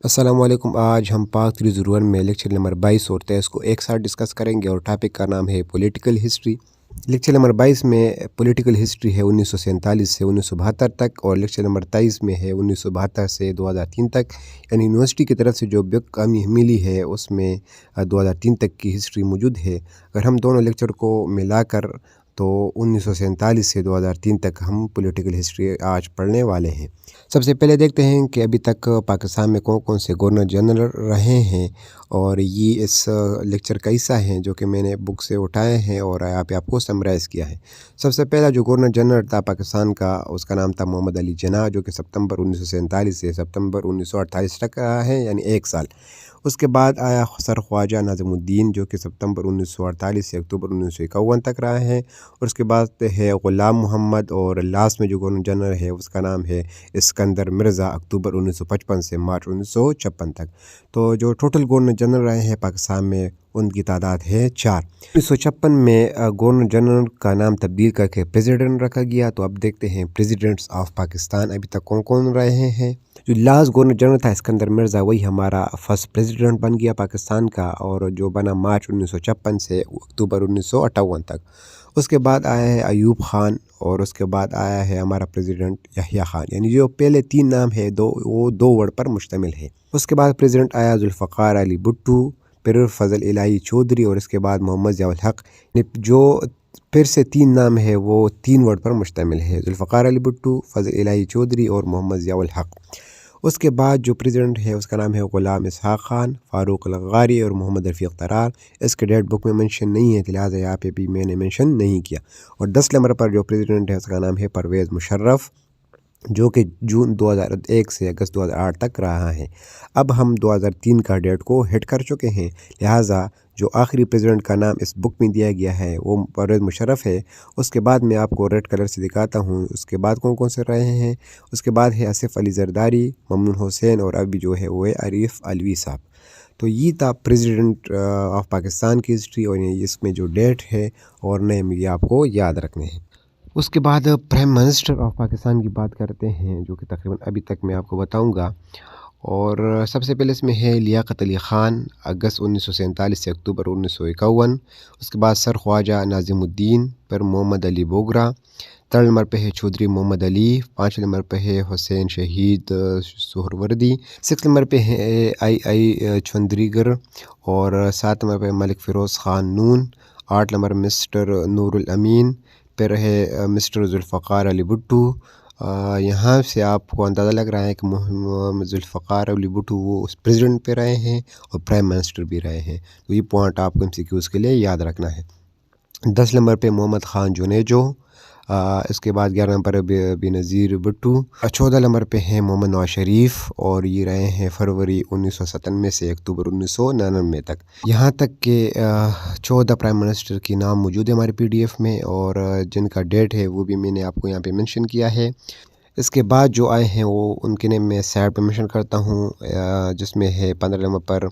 अस्सलाम वालेकुम। आज हम पाक 301 में लेक्चर नंबर 22 और 23 को एक साथ डिस्कस करेंगे और टॉपिक का नाम है पॉलिटिकल हिस्ट्री। लेक्चर नंबर 22 में पॉलिटिकल हिस्ट्री है 1947 से 1972 तक, और लेक्चर नंबर 23 में है 1972 से 2003 तक। यानी यूनिवर्सिटी की तरफ से जो बुक हमें मिली है उसमें 2003 तक की हिस्ट्री मौजूद है। अगर हम दोनों लेक्चर को मिलाकर तो 1947 से 2003 तक हम पॉलिटिकल हिस्ट्री आज पढ़ने वाले हैं। सबसे पहले देखते हैं कि अभी तक पाकिस्तान में कौन कौन से गवर्नर जनरल रहे हैं, और ये इस लेक्चर का हिस्सा हैं जो कि मैंने बुक से उठाए हैं और यहाँ पे आपको समराइज़ किया है। सबसे पहला जो गवर्नर जनरल था पाकिस्तान का, उसका नाम था मोहम्मद अली जिन्ना, जो कि सितंबर 1947 से सितंबर 1948 तक रहा है, यानी 1 साल। उसके बाद आया सर ख्वाजा नाज़िमुद्दीन, जो कि सितंबर 1948 से अक्टूबर 1951 तक रहा है। और उसके बाद है ग़ुलाम मोहम्मद, और लास्ट में जो गवर्नर जनरल है उसका नाम है इस्कंदर मिर्ज़ा, अक्टूबर 1955 से मार्च 1956 तक। तो जो टोटल गवर्नर जनरल रहे हैं पाकिस्तान में उनकी तादाद है 4। 1956 में गवर्नर जनरल का नाम तब्दील करके प्रेसिडेंट रखा गया। तो अब देखते हैं प्रेसिडेंट्स ऑफ पाकिस्तान अभी तक कौन कौन रहे हैं। जो लास्ट गवर्नर जनरल था इस्कंदर मिर्ज़ा, वही हमारा फर्स्ट प्रेसिडेंट बन गया पाकिस्तान का, और जो बना मार्च 1956 से अक्टूबर 1958 तक। उसके बाद आया है अयूब ख़ान, और उसके बाद आया है हमारा प्रेसिडेंट यहया ख़ान। यानी जो पहले 3 नाम है वो 2 वर्ड पर मुश्तमिल है। उसके बाद प्रेसिडेंट आया जुल्फ़िकार अली भुट्टो, फिर फजल इलाही चौधरी, और इसके बाद मोहम्मद ज़ियाउल हक। जो फिर से 3 नाम है वो 3 वर्ड पर मुश्तमिल है, जुल्फ़िकार अली भुट्टो, फजल इलाही चौधरी और मोहम्मद ज़ियाउल हक। उसके बाद जो प्रेसिडेंट है उसका नाम है ग़ुलाम इसहाक़ खान, फ़ारूक अलग़ारी और मोहम्मद रफ़ीक़ तरार। इसके डेट बुक में मेंशन नहीं है, लिहाजा यहाँ पे भी मैंने मेंशन नहीं किया। और 10 नंबर पर जो प्रेसिडेंट है उसका नाम है परवेज़ मुशर्रफ, जो कि जून 2001 से अगस्त 2008 तक रहा है। अब हम 2003 का डेट को हिट कर चुके हैं, लिहाजा जो आखिरी प्रेसिडेंट का नाम इस बुक में दिया गया है वो परवेज़ मुशर्रफ है। उसके बाद मैं आपको रेड कलर से दिखाता हूँ उसके बाद कौन कौन से रहे हैं। उसके बाद है आसिफ़ अली ज़रदारी, ममनून हुसैन, और अभी जो है वो है आरिफ अलवी साहब। तो ये था प्रेसिडेंट ऑफ पाकिस्तान की हिस्ट्री, और इसमें जो डेट है और नेम ये आपको याद रखने हैं। उसके बाद प्राइम मिनिस्टर ऑफ पाकिस्तान की बात करते हैं, जो कि तकरीबन अभी तक मैं आपको बताऊंगा। और सबसे पहले इसमें है लियाकत अली ख़ान, अगस्त 1947 से अक्टूबर 1951। उसके बाद सर ख्वाजा नाज़िमुद्दीन, फिर मोहम्मद अली बोगरा। 3rd नंबर पे है चौधरी मोहम्मद अली। 5 नंबर पे है हुसैन शहीद सुहरवर्दी। 6 नंबर पे है आई चौधरीगर, और 7 नंबर पे मलिक फ़िरोज़ ख़ान नून। 8 नंबर मिस्टर नूरुल अमीन, फिर है मिस्टर जुल्फ़िकार अली भुट्टो। यहाँ से आपको अंदाज़ा लग रहा है कि मोहम्मद जुल्फ़िकार अली भुट्टो वो प्रेसिडेंट पे रहे हैं और प्राइम मिनिस्टर भी रहे हैं। तो ये पॉइंट आपको MCQs के लिए याद रखना है। 10 नंबर पे मोहम्मद ख़ान जुनेजो। इसके बाद 11 नंबर पे बेनज़ीर भुट्टो। 14 नंबर पे हैं मोहम्मद नवाज शरीफ, और ये रहे हैं फरवरी 1997 से अक्टूबर 1999 तक। यहाँ तक कि 14 प्राइम मिनिस्टर के नाम मौजूद है हमारे PDF में, और जिनका डेट है वो भी मैंने आपको यहाँ पे मेंशन किया है। इसके बाद जो आए हैं वो उनके नेम मैं साइड पर मेंशन करता हूँ, जिसमें है 15 नंबर पर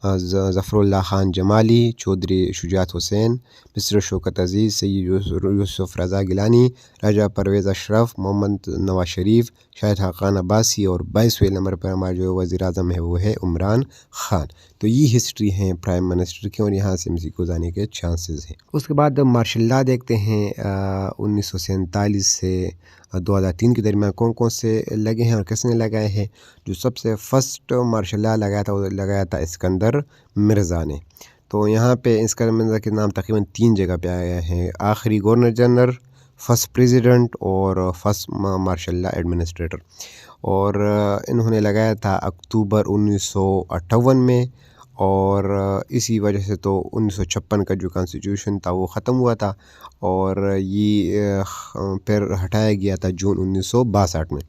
ज़फ़रुल्लाह ख़ान जमाली, चौधरी शुजात हुसैन, मिस्टर शौकत अज़ीज़, सैयद यूसुफ़ रज़ा गिलानी, राजा परवेज़ अशरफ, मोहम्मद नवाज शरीफ, शाहिद खान अब्बासी, और 22वें नंबर पर हमारा जो वज़ीर-ए-आज़म है वो है इमरान ख़ान। तो ये हिस्ट्री है प्राइम मिनिस्टर की, और यहाँ से MCQ आने के चांसेस हैं। उसके बाद मार्शल लॉ देखते हैं 1947 से 2003 के दरमियान कौन कौन से लगे हैं और किसने लगाए हैं। जो सबसे फर्स्ट मार्शल लॉ लगाया था वो लगाया था इस्कंदर मिर्ज़ा ने। तो यहाँ पे इस्कंदर मिर्ज़ा के नाम तकरीबन 3 जगह पे आए हैं, आखिरी गवर्नर जनरल, फर्स्ट प्रेसिडेंट और फर्स्ट मार्शल लॉ एडमिनिस्ट्रेटर। और इन्होंने लगाया था अक्टूबर 1958 में, और इसी वजह से तो 1956 का जो कॉन्स्टिट्यूशन था वो ख़त्म हुआ था, और ये फिर हटाया गया था जून 1962 में।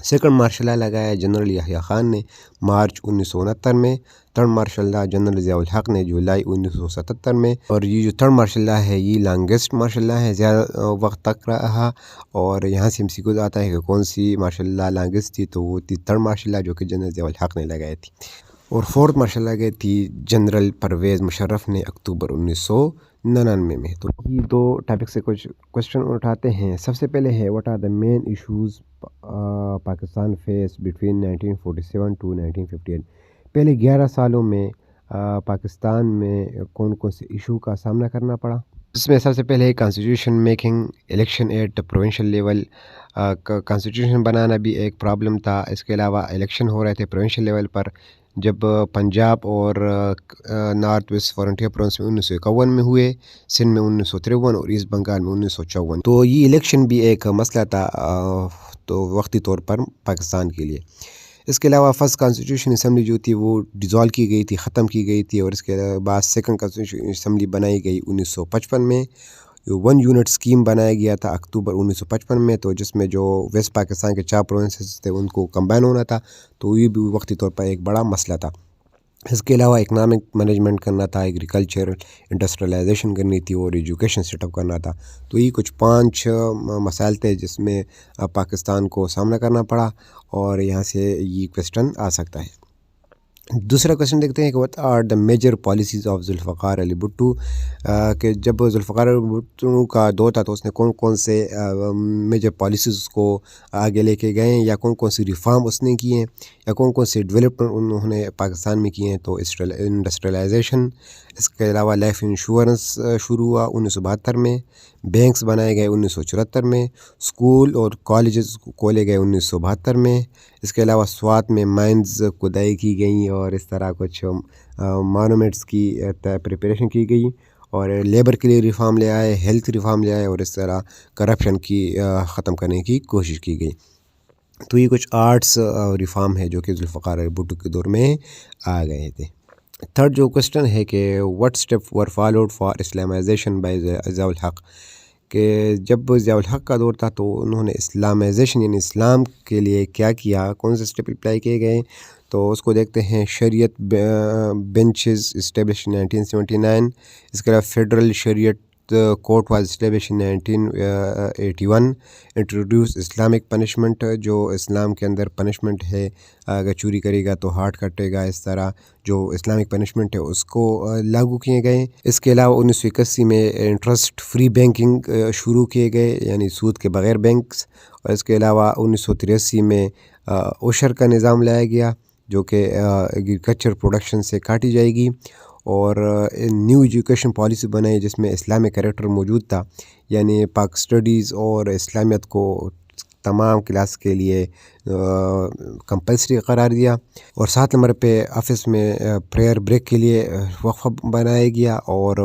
सेकंड मार्शल लॉ लगाया जनरल यहया ख़ान ने मार्च 1969 में। 3rd martial law general Ziaul हक ने जुलाई 1977 में। और ये जो 3rd मार्शल लॉ है ये लॉन्गेस्ट मार्शल लॉ है, ज़्यादा वक्त तक रहा। और यहाँ से MCQ आता है कि कौन सी मार्शल लॉ लॉन्गेस्ट थी, तो वो थी 3rd मार्शल लॉ, जो कि जनरल ज़ियाउल हक ने लगाई थी। اور فورتھ مارشل لا گئی تھی جنرل پرویز مشرف نے اکتوبر 1999 میں. تو یہ دو ٹاپک سے کچھ کوشچن اٹھاتے ہیں. سب سے پہلے ہے what are the main issues Pakistan face between 1947 to 1958. پہلے 11 سالوں میں پاکستان میں کون کون سے ایشو کا سامنا کرنا پڑا. اس میں سب سے پہلے constitution making, election at provincial level. Constitution بنانا بھی ایک پرابلم تھا. اس کے علاوہ الیکشن ہو رہے تھے پروونشل لیول پر، جب پنجاب اور نارتھ ویسٹ فرنٹیئر پروونس میں 1951 میں ہوئے، سندھ میں 1953 اور ایسٹ بنگال میں 1954. تو یہ الیکشن بھی ایک مسئلہ تھا تو وقتی طور پر پاکستان کے لیے. اس کے علاوہ فرسٹ کانسٹیٹیوشن اسمبلی جو تھی وہ ڈیزالو کی گئی تھی، ختم کی گئی تھی. اور اس کے بعد سیکنڈ کانسٹیٹیوشن اسمبلی بنائی گئی 1955 میں. 1 یونٹ اسکیم بنایا گیا تھا اکتوبر 1955 میں، تو جس میں جو ویسٹ پاکستان کے 4 پروونسز تھے ان کو کمبائن ہونا تھا. تو یہ بھی وقتی طور پر ایک بڑا مسئلہ تھا. اس کے علاوہ اکنامک مینجمنٹ کرنا تھا، ایگریکلچر انڈسٹریلائزیشن کرنی تھی اور ایجوکیشن سیٹ اپ کرنا تھا. تو یہ کچھ 5 مسائل تھے جس میں پاکستان کو سامنا کرنا پڑا، اور یہاں سے یہ کویسچن آ سکتا ہے. دوسرا کویسچن دیکھتے ہیں کہ what are the major policies of Zulfiqar Ali Bhutto. کہ جب ذوالفقار علی بھٹو کا دور تھا تو اس نے کون کون سے میجر پالیسیز کو آگے لے کے گئے ہیں، یا کون کون سی ریفارم اس نے کیے ہیں، یا کون کون سے ڈیولپمنٹ انہوں نے پاکستان میں کیے ہیں. تو انڈسٹریلائزیشن، اس کے علاوہ لائف انشورنس شروع ہوا 1972 میں، بینکس بنائے گئے 1974 میں، اسکول اور کالجز کھولے گئے 1972 میں. اس کے علاوہ سوات میں مائنز کھدائی کی گئیں اور اس طرح کچھ مانومنٹس کی پریپریشن کی گئی، اور لیبر کے لیے ریفارم لے آئے، ہیلتھ ریفارم لے آئے، اور اس طرح کرپشن کی ختم کرنے کی کوشش کی گئی. تو یہ کچھ آرٹس ریفارم ہے جو کہ ذوالفقار علی بھٹو کے دور میں آ گئے تھے. تھرڈ جو کویسچن ہے کہ what step were followed for Islamization by Zia ul Haq. کہ جب ضیاء الحق کا دور تھا تو انہوں نے اسلامائزیشن یعنی اسلام کے لیے کیا کیا، کون سے اسٹیپ اپلائی کیے گئے. تو اس کو دیکھتے ہیں. شریعت بینچز اسٹیبلش 1979. اس کے علاوہ فیڈرل شریعت court was establish 1981. Introduce Islamic punishment, جو اسلام کے اندر پنشمنٹ ہے، اگر چوری کرے گا تو ہارٹ کٹے گا، اس طرح جو اسلامک پنشمنٹ ہے اس کو لاگو کیے گئے. اس کے علاوہ 1981 میں انٹرسٹ فری بینکنگ شروع کیے گئے، یعنی سود کے بغیر بینکس. اور اس کے علاوہ 1983 میں عشر کا نظام لایا گیا جو کہ ایگریکلچر پروڈکشن سے کاٹی جائے گی. اور نیو ایجوکیشن پالیسی بنائی جس میں اسلامک کریکٹر موجود تھا، یعنی پاک اسٹڈیز اور اسلامیت کو تمام کلاس کے لیے کمپلسری قرار دیا. اور 7 نمبر پہ آفس میں پریئر بریک کے لیے وقفہ بنایا گیا، اور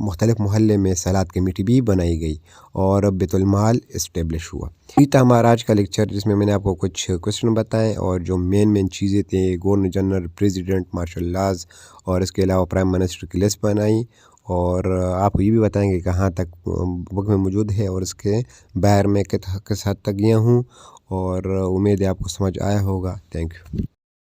مختلف محلے میں صلاۃ کمیٹی بھی بنائی گئی، اور بیت المال اسٹیبلش ہوا. یہ تھا ہمارا آج کا لیکچر جس میں نے آپ کو کچھ کویسچن بتائے، اور جو مین چیزیں تھیں، governor general, president, martial laws, اور اس کے علاوہ پرائم منسٹر کی لسٹ بنائی. اور آپ کو یہ بھی بتائیں گے کہاں تک بک میں موجود ہے اور اس کے باہر میں کس حد تک گیا ہوں. اور امید ہے آپ کو سمجھ آیا ہوگا. Thank you.